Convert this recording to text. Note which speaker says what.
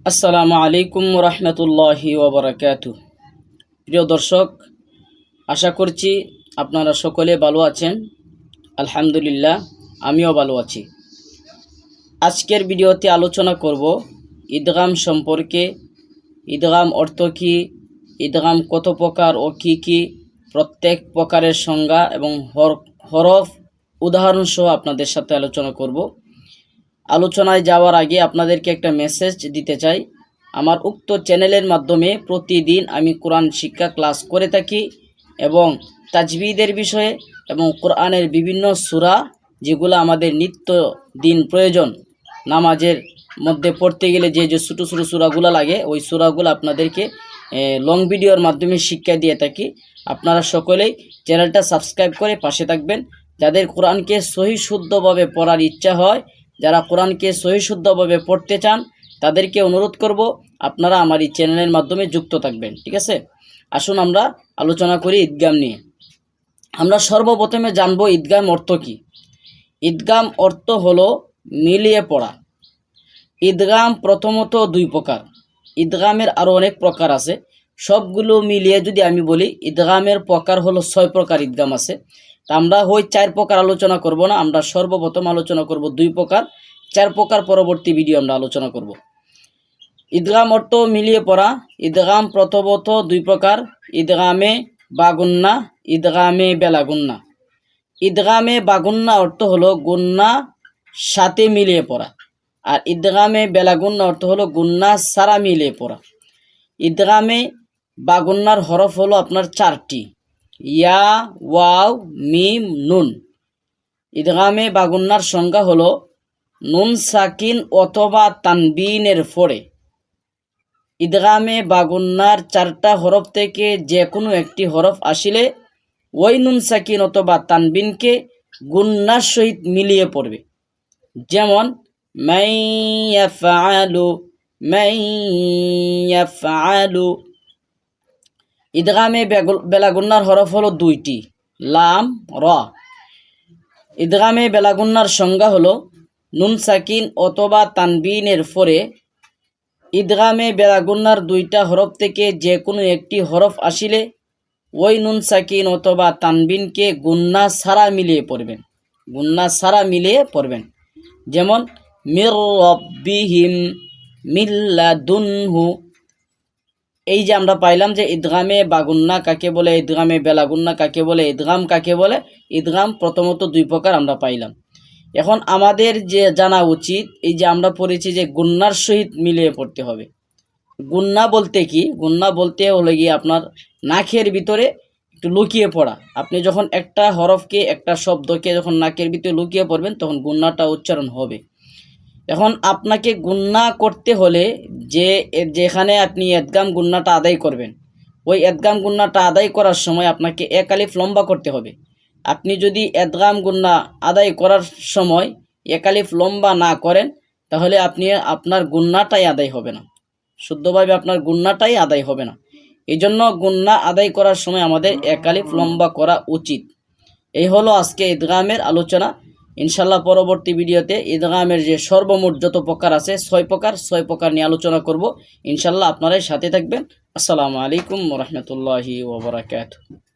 Speaker 1: আসসালামু আলাইকুম রহমতুল্লাহি ওবরাকাতু। প্রিয় দর্শক, আশা করছি আপনারা সকলে ভালো আছেন। আলহামদুলিল্লাহ, আমিও ভালো আছি। আজকের ভিডিওতে আলোচনা করব ঈদগাম সম্পর্কে। ঈদগাম অর্থ কী, ঈদগাম কত প্রকার ও কী কী, প্রত্যেক প্রকারের সংজ্ঞা এবং হরফ উদাহরণ সহ আপনাদের সাথে আলোচনা করব। আলোচনায় যাওয়ার আগে আপনাদেরকে একটা মেসেজ দিতে চাই। আমার উক্ত চ্যানেলের মাধ্যমে প্রতিদিন আমি কোরআন শিক্ষা ক্লাস করে থাকি এবং তাজবিদের বিষয়ে এবং কোরআনের বিভিন্ন সূরা যেগুলো আমাদের নিত্য দিন প্রয়োজন, নামাজের মধ্যে পড়তে গেলে যে যে ছোটো ছোটো সূরাগুলো লাগে, ওই সূরাগুলো আপনাদেরকে লং ভিডিওর মাধ্যমে শিক্ষা দিয়ে থাকি। আপনারা সকলেই চ্যানেলটা সাবস্ক্রাইব করে পাশে থাকবেন। যাদের কোরআনকে সহি শুদ্ধভাবে পড়ার ইচ্ছা হয়, যারা কোরআনকে সহি শুদ্ধভাবে পড়তে চান, তাদেরকে অনুরোধ করব আপনারা আমার এই চ্যানেলের মাধ্যমে যুক্ত থাকবেন। ঠিক আছে, আসুন আমরা আলোচনা করি ঈদগাম নিয়ে। আমরা সর্বপ্রথমে জানব ঈদগাম অর্থ কী। ঈদগাম অর্থ হলো মিলিয়ে পড়া। ঈদগাম প্রথমত দুই প্রকার। ঈদগামের আরও অনেক প্রকার আছে, সবগুলো মিলিয়ে যদি আমি বলি ঈদগামের প্রকার হলো 6 প্রকার ঈদগাম আছে। তা আমরা 4 প্রকার আলোচনা করব না, আমরা সর্বপ্রথম আলোচনা করব 2 প্রকার। 4 প্রকার পরবর্তী ভিডিও আমরা আলোচনা করব। ঈদগাম অর্থ মিলিয়ে পড়া। ঈদগাম প্রথমত 2 প্রকার, ঈদগামে বাগুন্না, ঈদগামে বেলাগুন্না। ঈদগামে বাগুন্না অর্থ হলো গুন্না সাথে মিলিয়ে পড়া, আর ঈদগামে বেলাগুন্না অর্থ হলো গুন্না সারা মিলিয়ে পড়া। ঈদগামে বাগুন্নার হরফ হলো আপনার 4টি, ইয়া, ওয়াও, মিম, নুন। ঈদগামে বাগুন্নার সংজ্ঞা হলো নুন সাকিন অথবা তানবিনের পরে ঈদগামে বাগুন্নার 4টা হরফ থেকে যে কোনো একটি হরফ আসিলে ওই নুন সাকিন অথবা তানবিনকে গুন্নার সহিত মিলিয়ে পড়বে। যেমন মান ইয়াফআলু, মান ইয়াফআলু। ঈদগামে বেলাগুন্নার হরফ হলো 2টি, লাম, র। ঈদগামে বেলাগুন্নার সংজ্ঞা হলো নুন সাকিন অথবা তানবিনের পরে ঈদগামে বেলাগুন্নার 2টা হরফ থেকে যে কোনো একটি হরফ আসিলে ওই নুন সাকিন অথবা তানবিনকে গুন্না সারা মিলিয়ে পড়বেন, গুন্না সারা মিলিয়ে পড়বেন। যেমন মির রব্বিহিম, মিল্লাদুনহু। এই যে আমরা পাইলাম যে ঈদগামে বাগুন্না কাকে বলে, ঈদগামে বেলাগুন্না কাকে বলে, ঈদগাম কাকে বলে। ঈদগাম প্রথমত 2 প্রকার আমরা পাইলাম। এখন আমাদের যে জানা উচিত, এই যে আমরা পড়েছি যে গুন্নার সহিত মিলিয়ে পড়তে হবে। গুন্না বলতে কি? গুন্না বলতে হলে গিয়ে আপনার নাকের ভিতরে একটু লুকিয়ে পড়া। আপনি যখন একটা হরফকে, একটা শব্দকে যখন নাকের ভিতরে লুকিয়ে পড়বেন, তখন গুন্নাটা উচ্চারণ হবে। এখন আপনাকে গুন্না করতে হলে যেখানে আপনি এদগাম গুন্নাটা আদায় করবেন, ওই এদগাম গুন্নাটা আদায় করার সময় আপনাকে এক আলিফ লম্বা করতে হবে। আপনি যদি এদগাম গুন্না আদায় করার সময় এক আলিফ লম্বা না করেন, তাহলে আপনার গুন্নাটাই আদায় হবে না, শুদ্ধভাবে আপনার গুন্নাটাই আদায় হবে না। এই জন্য গুন্না আদায় করার সময় আমাদের এক আলিফ লম্বা করা উচিত। এই হলো আজকে ঈদগামের আলোচনা। ইনশাল্লাহ পরবর্তী ভিডিওতে ঈদগামের যে সর্বমোট যত প্রকার আছে 6 প্রকার নিয়ে আলোচনা করব। ইনশাল্লাহ আপনারাই সাথে থাকবেন। আসসালামু আলাইকুম রহমতুল্লাহি ওয়া বারাকাতুহু।